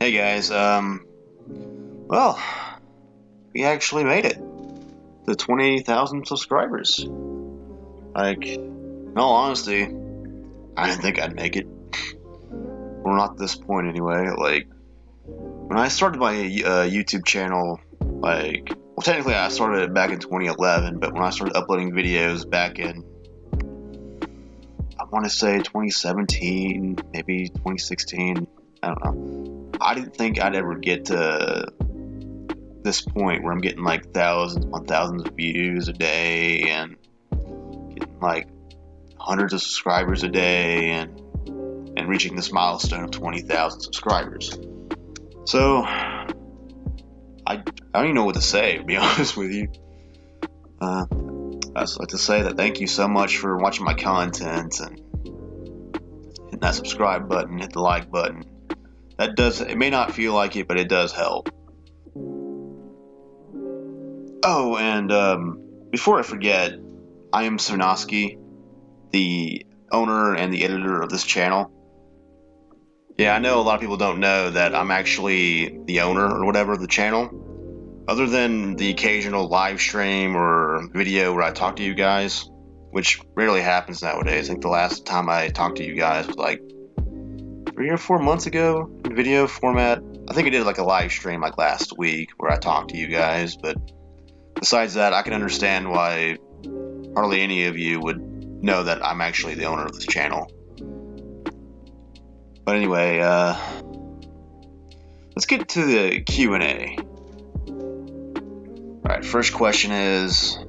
Hey guys, well, we actually made it to 20,000 subscribers. Like, in all honesty, I didn't think I'd make it. We're not at this point anyway. Like, when I started my YouTube channel, well, technically I started it back in 2011, but when I started uploading videos back in, I want to say 2017, maybe 2016, I don't know. I didn't think I'd ever get to this point where I'm getting like thousands on thousands of views a day and getting like hundreds of subscribers a day and reaching this milestone of 20,000 subscribers. So I don't even know what to say, to be honest with you. I just like to say that thank you so much for watching my content and hitting that subscribe button, hit the like button. It may not feel like it, but it does help. Oh, and before I forget, I am Sonoski, the owner and the editor of this channel. Yeah, I know a lot of people don't know that I'm actually the owner or whatever of the channel. Other than the occasional live stream or video where I talk to you guys, which rarely happens nowadays. I think the last time I talked to you guys was like 3 or 4 months ago in video format. I think I did like a live stream like last week where I talked to you guys, but besides that, I can understand why hardly any of you would know that I'm actually the owner of this channel. But anyway, let's get to the Q&A. Alright, first question is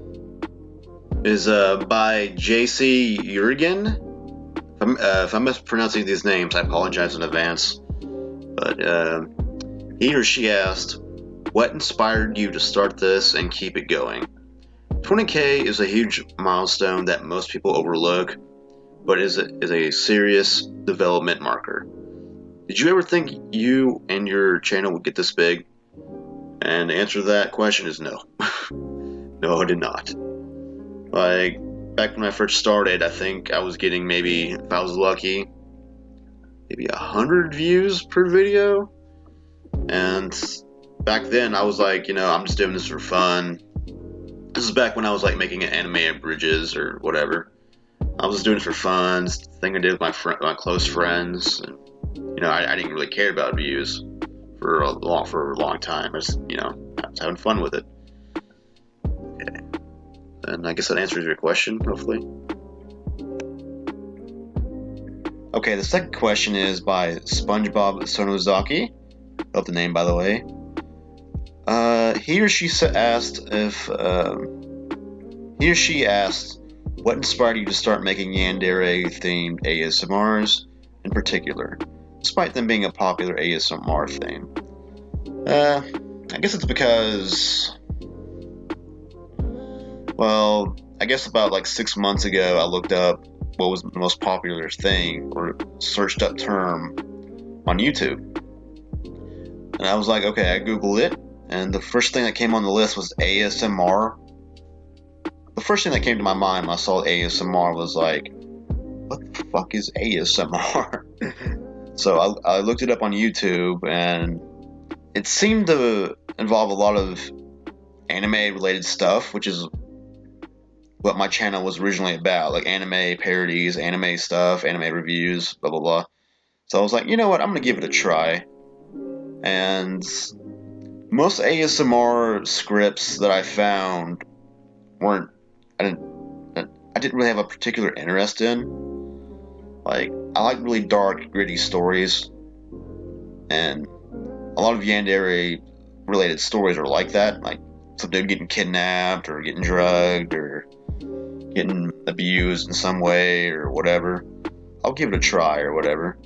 by JC Jurgen. If I'm mispronouncing these names, I apologize in advance. But he or she asked, what inspired you to start this and keep it going? 20K is a huge milestone that most people overlook, but is a serious development marker. Did you ever think you and your channel would get this big? And the answer to that question is no. No, I did not. Like, back when I first started, I think I was getting maybe, if I was lucky, maybe 100 views per video. And back then, I was like, I'm just doing this for fun. This is back when I was like making anime abridges or whatever. I was just doing it for fun, it's the thing I did with my close friends. And, I didn't really care about views for a long time. I was having fun with it. Okay. And I guess that answers your question, hopefully. Okay, the second question is by SpongeBob Sonozaki. Love the name, by the way. He or she asked, what inspired you to start making Yander themed ASMRs in particular, despite them being a popular ASMR theme? I guess it's because, well, I guess about like 6 months ago I looked up what was the most popular thing or searched up term on YouTube. And I was like, okay, I Googled it, and the first thing that came on the list was ASMR. The first thing that came to my mind when I saw ASMR was like, what the fuck is ASMR? So I looked it up on YouTube, and it seemed to involve a lot of anime-related stuff, which is what my channel was originally about, like anime parodies, anime stuff, anime reviews, blah, blah, blah. So I was like, you know what, I'm going to give it a try. And most ASMR scripts that I found I didn't really have a particular interest in. Like, I like really dark, gritty stories, and a lot of Yandere related stories are like that, like some dude getting kidnapped or getting drugged or getting abused in some way or whatever. I'll give it a try or whatever.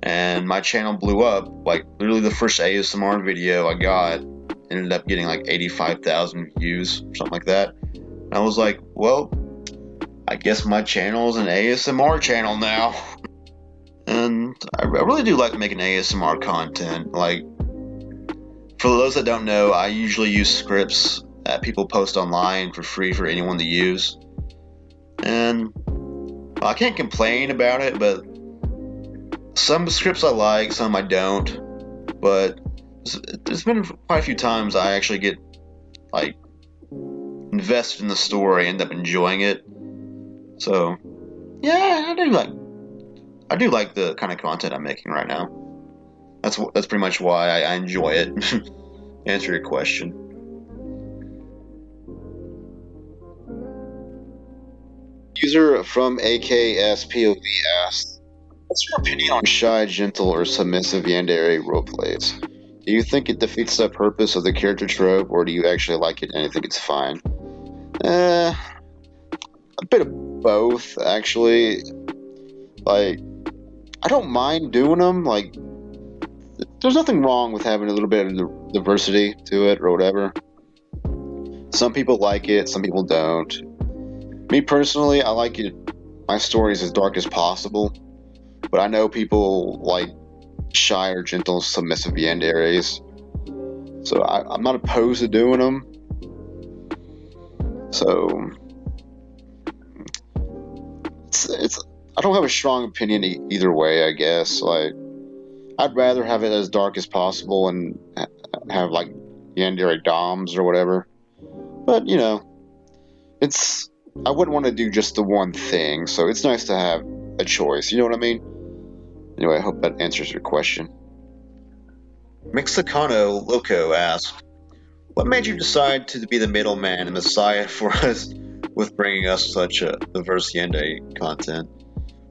And my channel blew up. Like, literally the first ASMR video I got ended up getting like 85,000 views or something like that. And I was like, well, I guess my channel is an ASMR channel now. And I really do like making ASMR content. Like, for those that don't know, I usually use scripts that people post online for free for anyone to use. And well, I can't complain about it, but some scripts I like, some I don't. But there's been quite a few times I actually get like invested in the story, end up enjoying it. So yeah, I do like the kind of content I'm making right now. That's pretty much why I enjoy it. Answer your question. User from AKSPOV asked, "What's your opinion on shy, gentle, or submissive Yandere roleplays? Do you think it defeats the purpose of the character trope, or do you actually like it and you think it's fine?" A bit of both, actually. Like, I don't mind doing them. Like, there's nothing wrong with having a little bit of diversity to it or whatever. Some people like it, some people don't. Me personally, I like it. My stories as dark as possible, but I know people like shy or gentle, submissive yanderes. So I'm not opposed to doing them. So it's I don't have a strong opinion either way. I guess like I'd rather have it as dark as possible and have like yandere doms or whatever. But you know, it's I wouldn't want to do just the one thing. So it's nice to have a choice. You know what I mean? Anyway, I hope that answers your question. Mexicano Loco asks, "What made you decide to be the middleman and messiah for us with bringing us such a diverse Yende content?"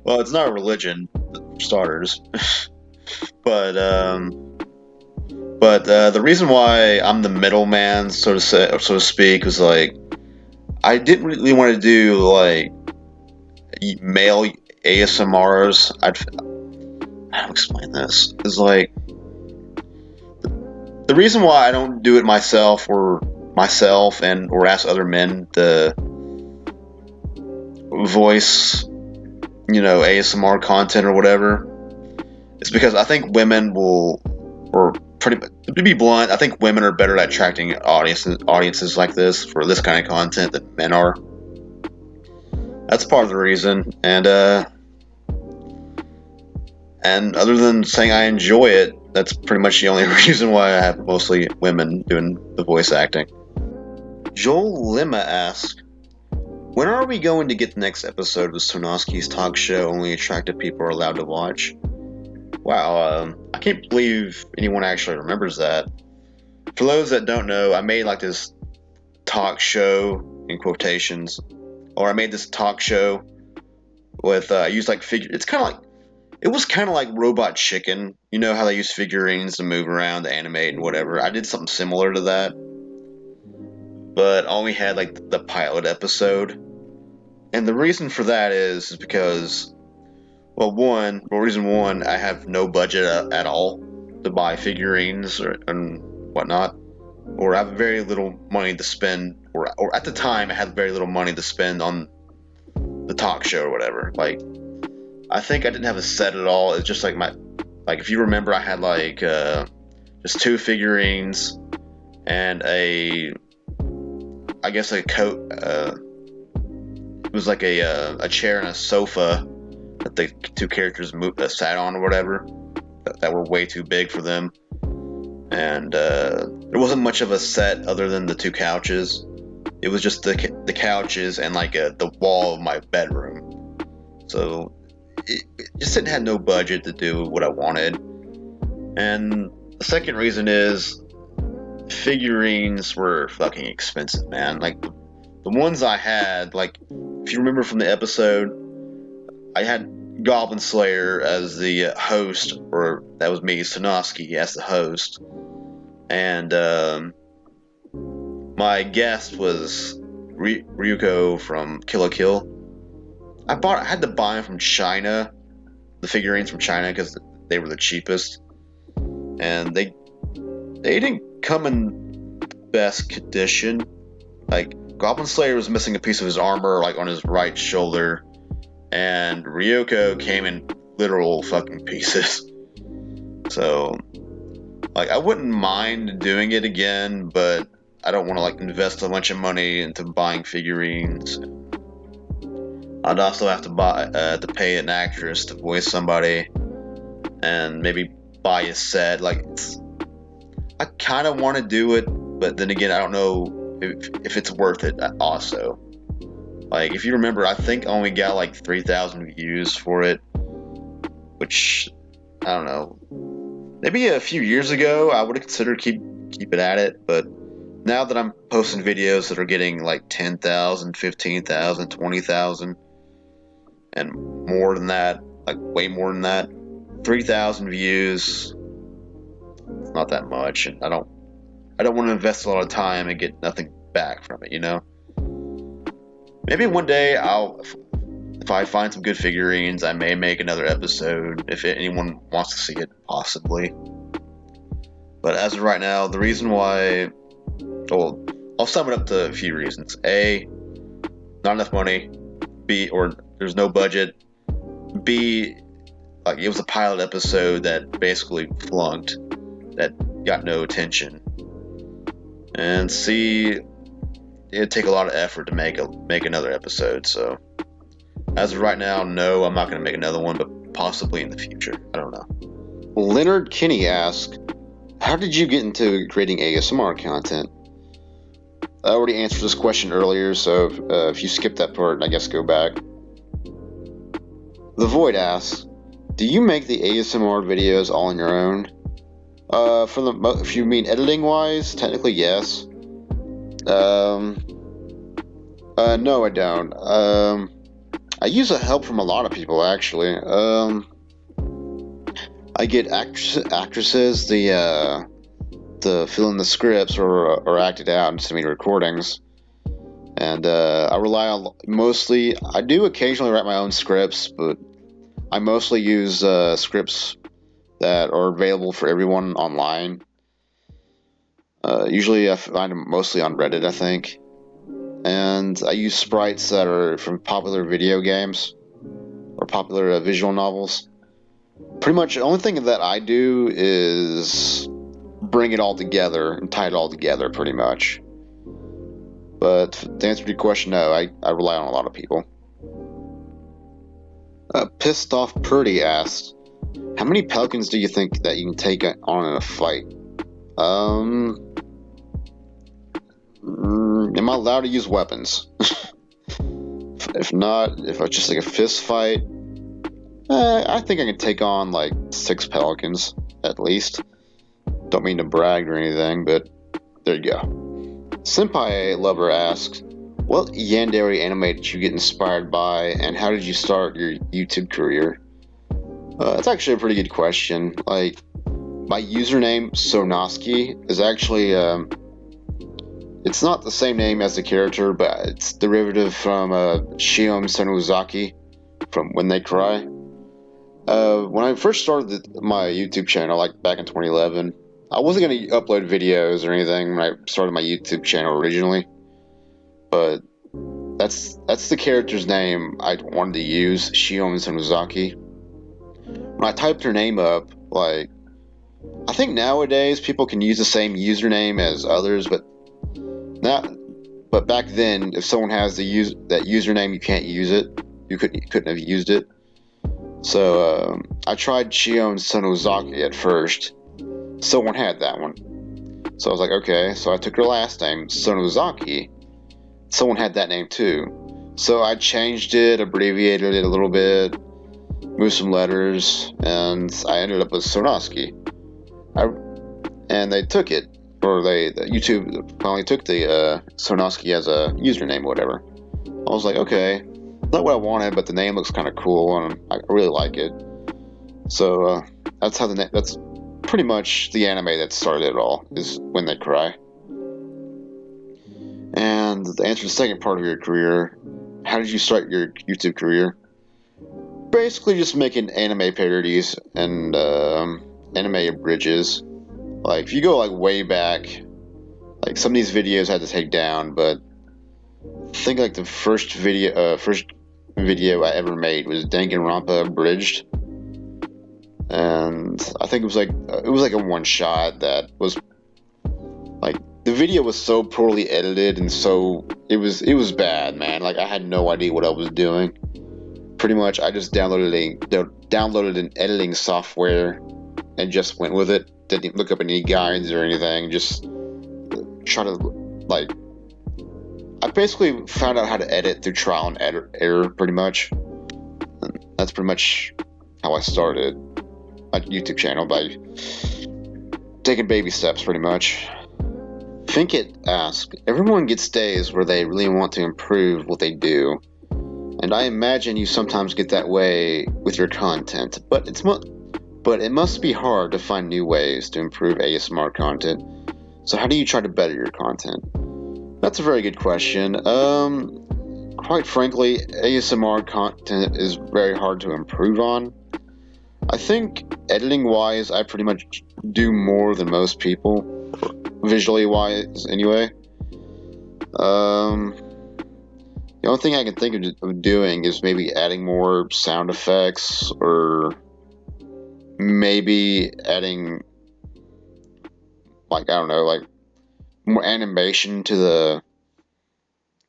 Well, it's not a religion, for starters, but the reason why I'm the middleman, so to speak, was like I didn't really want to do like male ASMRs. How to explain this? Is like the reason why I don't do it myself or ask other men to voice, ASMR content or whatever, is because I think women will, or pretty to be blunt, I think women are better at attracting audiences like this for this kind of content than men are. That's part of the reason, and other than saying I enjoy it, that's pretty much the only reason why I have mostly women doing the voice acting. Joel Lima asks, "When are we going to get the next episode of Sonoski's talk show only attractive people are allowed to watch?" Wow, I can't believe anyone actually remembers that. For those that don't know, I made like this talk show in quotations, or I made this talk show with I used like figure. It was kind of like Robot Chicken. You know how they use figurines to move around, to animate, and whatever. I did something similar to that, but only had like the pilot episode. And the reason for that is because, well, reason one, I have no budget at all to buy figurines and whatnot, or I have very little money to spend, or at the time I had very little money to spend on the talk show or whatever. Like, I think I didn't have a set at all. It's just like if you remember, I had like just two figurines and I guess a coat. It was like a chair and a sofa that the two characters sat on or whatever. That were way too big for them, and there wasn't much of a set other than the two couches. It was just the couches and like the wall of my bedroom. So it just didn't have no budget to do what I wanted. And the second reason is figurines were fucking expensive, man. Like the ones I had, like if you remember from the episode, I had Goblin Slayer as the host, or that was me, Sonoski, as the host, and my guest was Ryuko from Kill la Kill. I had to buy them from China, the figurines from China, because they were the cheapest, and they didn't come in best condition. Like Goblin Slayer was missing a piece of his armor, like on his right shoulder, and Ryuko came in literal fucking pieces. So, like, I wouldn't mind doing it again, but I don't want to like invest a bunch of money into buying figurines. I'd also have to pay an actress to voice somebody, and maybe buy a set. Like, I kind of want to do it, but then again, I don't know if it's worth it also. Like, if you remember, I think I only got like 3,000 views for it, which, I don't know, maybe a few years ago I would have considered keep it at it, but now that I'm posting videos that are getting like 10,000, 15,000, 20,000, and more than that, like way more than that, 3,000 views, it's not that much, and I don't want to invest a lot of time and get nothing back from it, you know? Maybe one day if I find some good figurines, I may make another episode if anyone wants to see it, possibly. But as of right now, the reason why, well, I'll sum it up to a few reasons. A, not enough money. B, or there's no budget. B, like, it was a pilot episode that basically flunked, that got no attention. And C, it'd take a lot of effort to make another episode. So as of right now, no, I'm not going to make another one, but possibly in the future. I don't know. Leonard Kinney asks, how did you get into creating ASMR content? I already answered this question earlier, so if you skipped that part, I guess go back. The Void asks, do you make the ASMR videos all on your own? If you mean editing wise, technically yes. No, I don't. I use the help from a lot of people, actually. I get actresses to fill in the scripts or act it out and send me recordings. And I rely on mostly. I do occasionally write my own scripts, but I mostly use scripts that are available for everyone online. Usually I find them mostly on Reddit, I think. And I use sprites that are from popular video games or popular visual novels. Pretty much the only thing that I do is bring it all together and tie it all together, pretty much. But to answer your question, no, I rely on a lot of people. Pissed Off Purdy asks, how many pelicans do you think that you can take on in a fight? Am I allowed to use weapons? If not, if it's just like a fist fight, I think I can take on like 6 pelicans, at least. Don't mean to brag or anything, but there you go. Senpai Lover asks, what Yandere anime did you get inspired by, and how did you start your YouTube career? That's actually a pretty good question. Like, my username, Sonoski, is actually, it's not the same name as the character, but it's derivative from Shion Sonozaki from When They Cry. When I first started my YouTube channel, like back in 2011, I wasn't going to upload videos or anything when I started my YouTube channel originally, but that's the character's name I wanted to use, Shion Sonozaki. When I typed her name up, like, I think nowadays people can use the same username as others, but back then, if someone has that username, you can't use it. You couldn't have used it. So I tried Shion Sonozaki at first. Someone had that one. So I was like, okay. So I took her last name, Sonozaki. Someone had that name too. So I changed it, abbreviated it a little bit, moved some letters, and I ended up with Sonoski. And they took it, or YouTube finally took the Sonoski as a username or whatever. I was like, okay, not what I wanted, but the name looks kind of cool, and I really like it. So that's pretty much the anime that started it all, is When They Cry. And to answer the second part of your career, how did you start your YouTube career? Basically just making anime parodies and anime abridges. Like, if you go like way back, like some of these videos I had to take down, but I think like the first video I ever made was Danganronpa abridged. And I think it was like a one shot that was like, the video was so poorly edited and so it was bad, man. Like, I had no idea what I was doing. Pretty much I just downloaded an editing software and just went with it. Didn't look up any guides or anything. Just try to, like, I basically found out how to edit through trial and error, pretty much. And that's pretty much how I started my YouTube channel, by taking baby steps, pretty much. Think It asks, everyone gets days where they really want to improve what they do, and I imagine you sometimes get that way with your content, but it must be hard to find new ways to improve ASMR content. So how do you try to better your content? That's a very good question. Quite frankly, ASMR content is very hard to improve on. I think editing wise, I pretty much do more than most people, visually wise anyway. The only thing I can think of doing is maybe adding more sound effects, or maybe adding, like, I don't know, like, more animation to the,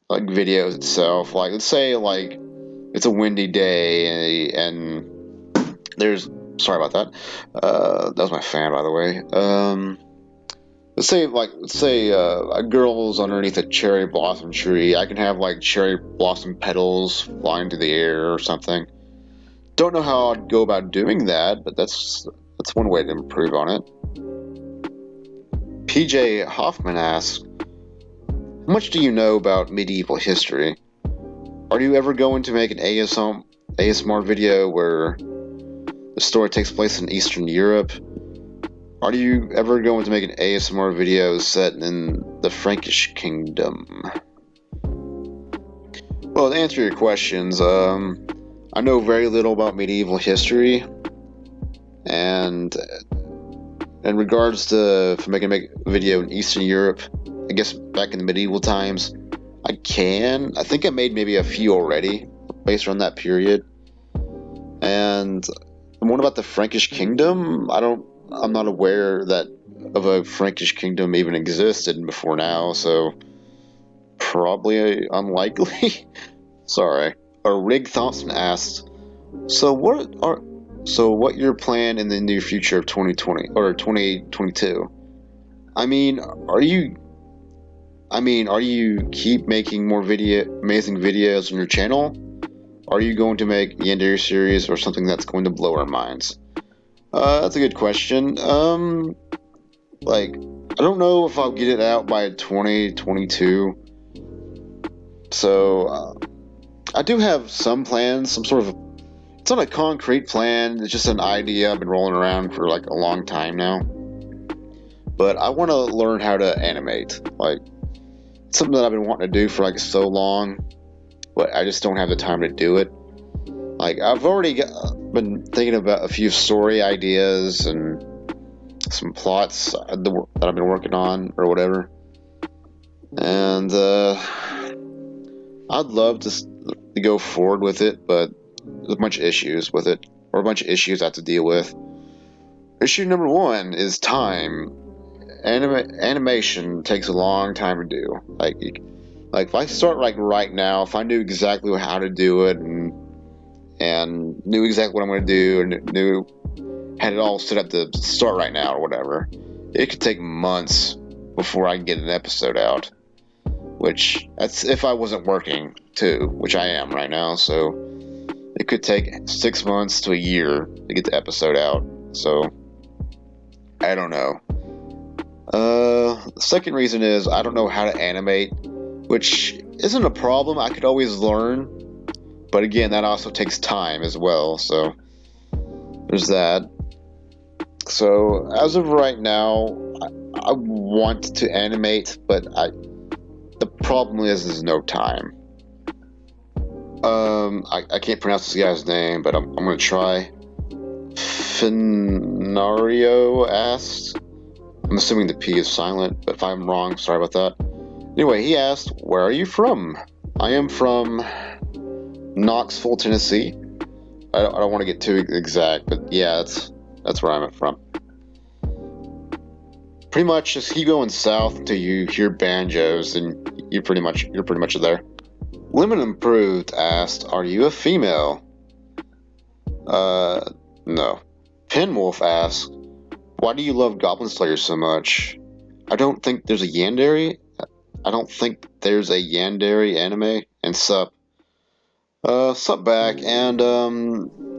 like, videos itself. Like, let's say, like, it's a windy day and there's, sorry about that, that was my fan, by the way. Let's say a girl's underneath a cherry blossom tree. I can have, like, cherry blossom petals flying through the air or something. Don't know how I'd go about doing that, but that's one way to improve on it. PJ Hoffman asks, how much do you know about medieval history? Are you ever going to make an ASMR video where the story takes place in Eastern Europe? Are you ever going to make an ASMR video set in the Frankish Kingdom? Well, to answer your questions, I know very little about medieval history, and in regards to if I'm making a video in Eastern Europe, I guess back in the medieval times, I think I made maybe a few already based on that period. And what about the Frankish Kingdom? I'm not aware that of a Frankish Kingdom even existed before now, so probably unlikely. Sorry. Rig Thompson asked, so what your plan in the near future of 2020 or 2022? I mean, are you keep making more amazing videos on your channel? Are you going to make Yander series or something that's going to blow our minds? That's a good question. Like, I don't know if I'll get it out by 2022. So, I do have some plans, it's not a concrete plan, it's just an idea I've been rolling around for, like, a long time now. But I want to learn how to animate. Like, it's something that I've been wanting to do for, like, so long, but I just don't have the time to do it. Like, I've already been thinking about a few story ideas and some plots that I've been working on or whatever. And I'd love to go forward with it, but there's a bunch of issues with it, or a bunch of issues I have to deal with. Issue number one is time. Animation takes a long time to do. Like if I start, like, right now, if I knew exactly how to do it and knew exactly what I'm going to do and had it all set up to start right now or whatever, it could take months before I can get an episode out. Which, that's if I wasn't working too, which I am right now, so it could take 6 months to a year to get the episode out. So, I don't know. The second reason is I don't know how to animate, which isn't a problem. I could always learn, but again, that also takes time as well, so there's that. So, as of right now, I want to animate, but the problem is there's no time. I can't pronounce this guy's name, but I'm gonna try. Finario asked. I'm assuming the P is silent, but if I'm wrong, sorry about that. Anyway, he asked, where are you from? I am from Knoxville, Tennessee. I don't want to get too exact, but yeah, that's where I'm from. Pretty much just keep going south until you hear banjos, and you're pretty much there. Lemon Improved asked, are you a female? No. Pinwolf asked, Why do you love Goblin Slayer so much? I don't think there's a Yandere. I don't think there's a Yandere anime. And sup back. And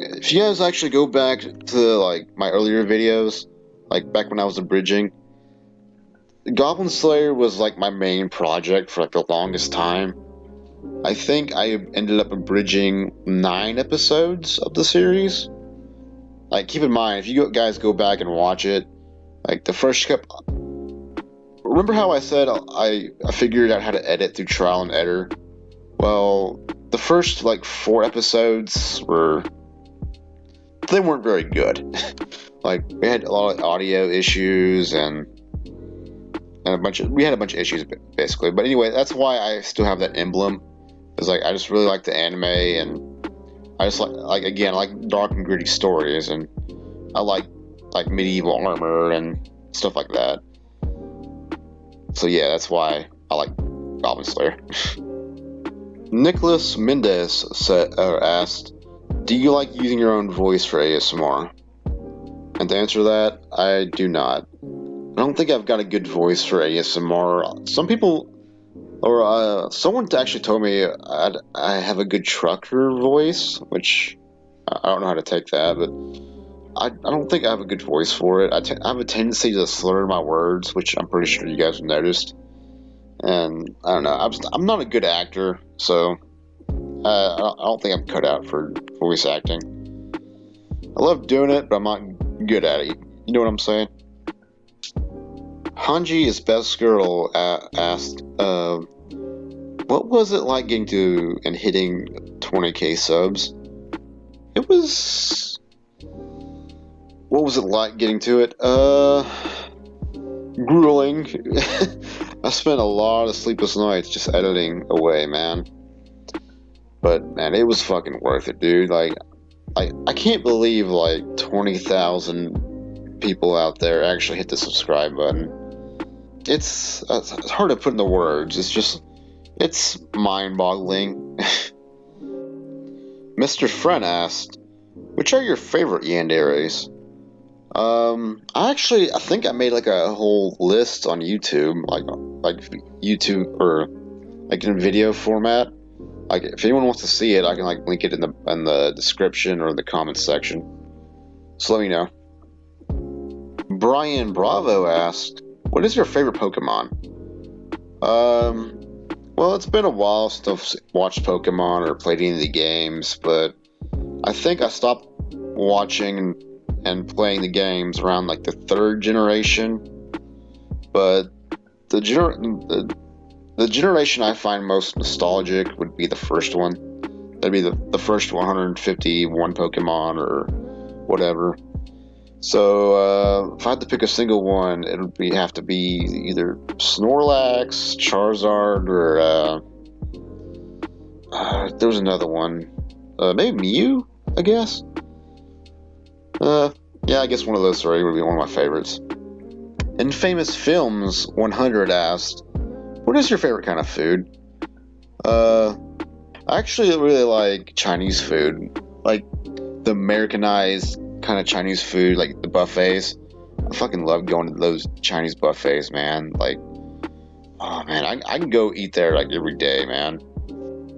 if you guys actually go back to like my earlier videos, like back when I was abridging, Goblin Slayer was like my main project for like the longest time. I think I ended up abridging 9 episodes of the series. Like, keep in mind, if you guys go back and watch it, like the first couple. Remember how I said I figured out how to edit through trial and error? Well, the first like 4 episodes they weren't very good. Like, we had a lot of audio issues and we had a bunch of issues basically. But anyway, that's why I still have that emblem. Cause like I just really like the anime, and I just like again, I like dark and gritty stories, and I like medieval armor and stuff like that. So yeah, that's why I like Goblin Slayer. Nicholas Mendez asked, "Do you like using your own voice for ASMR?" And to answer that, I do not. I don't think I've got a good voice for ASMR. Some people, or someone actually told me I have a good trucker voice, which I don't know how to take that, but I don't think I have a good voice for it. I have a tendency to slur my words, which I'm pretty sure you guys have noticed. And I don't know, I'm not a good actor, so I don't think I'm cut out for voice acting. I love doing it, but I'm not good at it. You know what I'm saying? Hanji is best girl asked, what was it like getting to and hitting 20k subs? It was. What was it like getting to it? Grueling. I spent a lot of sleepless nights just editing away, man. But man, it was fucking worth it, dude. Like, I can't believe like 20,000 people out there actually hit the subscribe button. It's hard to put into words. It's mind-boggling. Mr. Friend asked, "Which are your favorite yanderes?" I think I made like a whole list on YouTube, like YouTube, or like in video format. Like, if anyone wants to see it, I can like link it in the description or the comments section. So let me know. Brian Bravo asked, "What is your favorite Pokemon?" Well, it's been a while since I've watched Pokemon or played any of the games, but I think I stopped watching and playing the games around like the 3rd generation. But the generation I find most nostalgic would be the first one. That'd be the first 151 Pokemon or whatever. So if I had to pick a single one, it would have to be either Snorlax, Charizard, or there was another one. Maybe Mew, I guess. Yeah, I guess one of those 3 would be one of my favorites. Infamous Films 100 asked, "What is your favorite kind of food?" I actually really like Chinese food, like the Americanized kind of Chinese food, like the buffets. I fucking love going to those Chinese buffets, man. Like, oh man, I can go eat there like every day, man.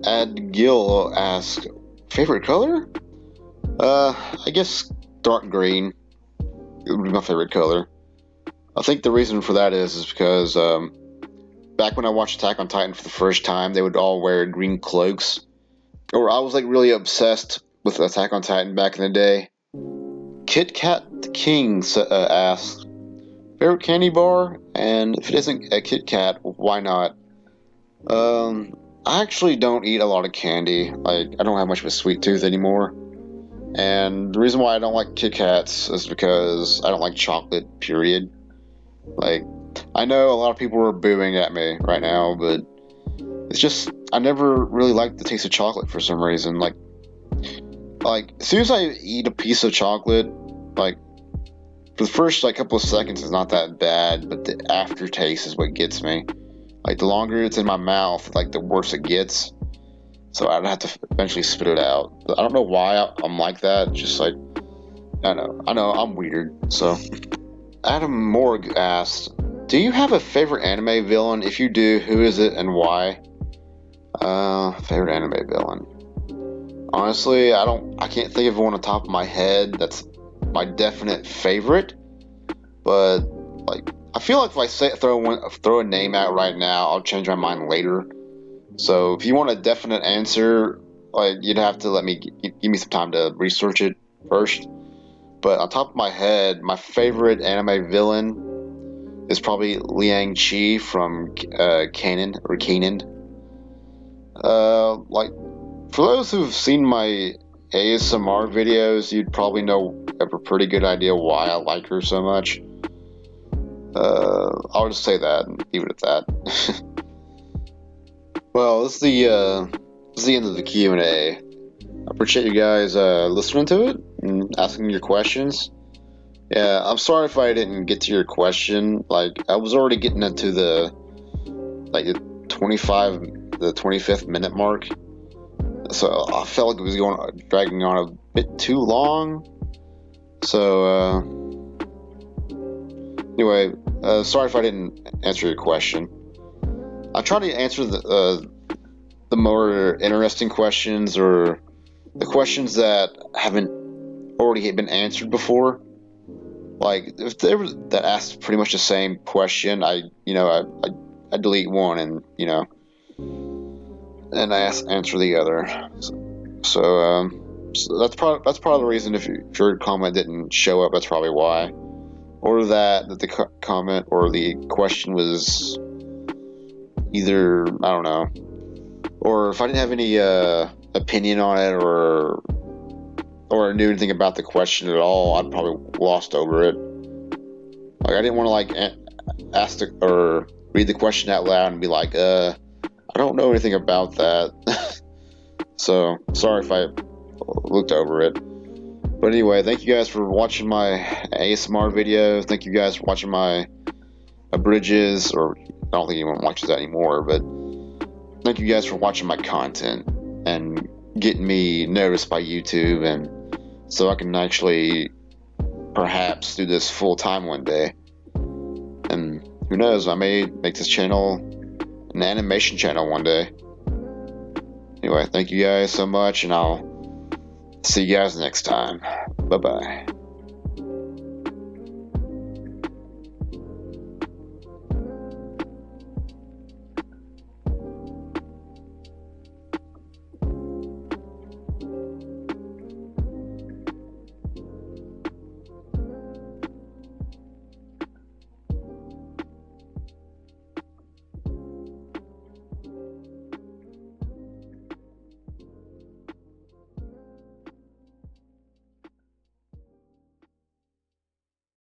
Ad Gill asked, "Favorite color?" I guess dark green. It would be my favorite color. I think the reason for that is because back when I watched Attack on Titan for the first time, they would all wear green cloaks. Or I was like really obsessed with Attack on Titan back in the day. Kit Kat the King asked, "Favorite candy bar?" And if it isn't a Kit Kat, why not? I actually don't eat a lot of candy. Like, I don't have much of a sweet tooth anymore. And the reason why I don't like Kit Kats is because I don't like chocolate, period. Like, I know a lot of people are booing at me right now, but it's just, I never really liked the taste of chocolate for some reason. Like as soon as I eat a piece of chocolate, like, for the first like couple of seconds it's not that bad, but the aftertaste is what gets me. Like, the longer it's in my mouth, like, the worse it gets. So I'd have to eventually spit it out. But I don't know why I'm like that. Just like, I know I'm weird. So Adam Morg asked, "Do you have a favorite anime villain? If you do, who is it and why?" Favorite anime villain. Honestly, I can't think of one on the top of my head that's my definite favorite. But like, I feel like if I throw a name out right now, I'll change my mind later. So if you want a definite answer, like you'd have to give me some time to research it first. But on top of my head, my favorite anime villain is probably Liang Chi from Kanan. Like for those who've seen my ASMR videos, you'd probably have a pretty good idea why I like her so much. I'll just say that and leave it at that. Well, this is the end of the Q&A. I appreciate you guys listening to it and asking your questions. Yeah, I'm sorry if I didn't get to your question. Like, I was already getting into the 25th minute mark, so I felt like it was dragging on a bit too long. So anyway, sorry if I didn't answer your question. I tried to answer the more interesting questions or the questions that haven't already been answered before. Like if they were that asked pretty much the same question, I delete one and and I answer the other. So that's probably the reason if your comment didn't show up. That's probably why, or that the comment or the question was either I don't know, or if I didn't have any opinion on it or knew anything about the question at all, I'd probably glossed over it. Like I didn't want to ask or read the question out loud and be like, I don't know anything about that. So sorry if I looked over it. But anyway, thank you guys for watching my ASMR video. Thank you guys for watching my abridges, or I don't think anyone watches that anymore, but thank you guys for watching my content and getting me noticed by YouTube, and so I can actually perhaps do this full time one day. And who knows, I may make this channel an animation channel one day. Anyway, thank you guys so much, and I'll see you guys next time. Bye bye.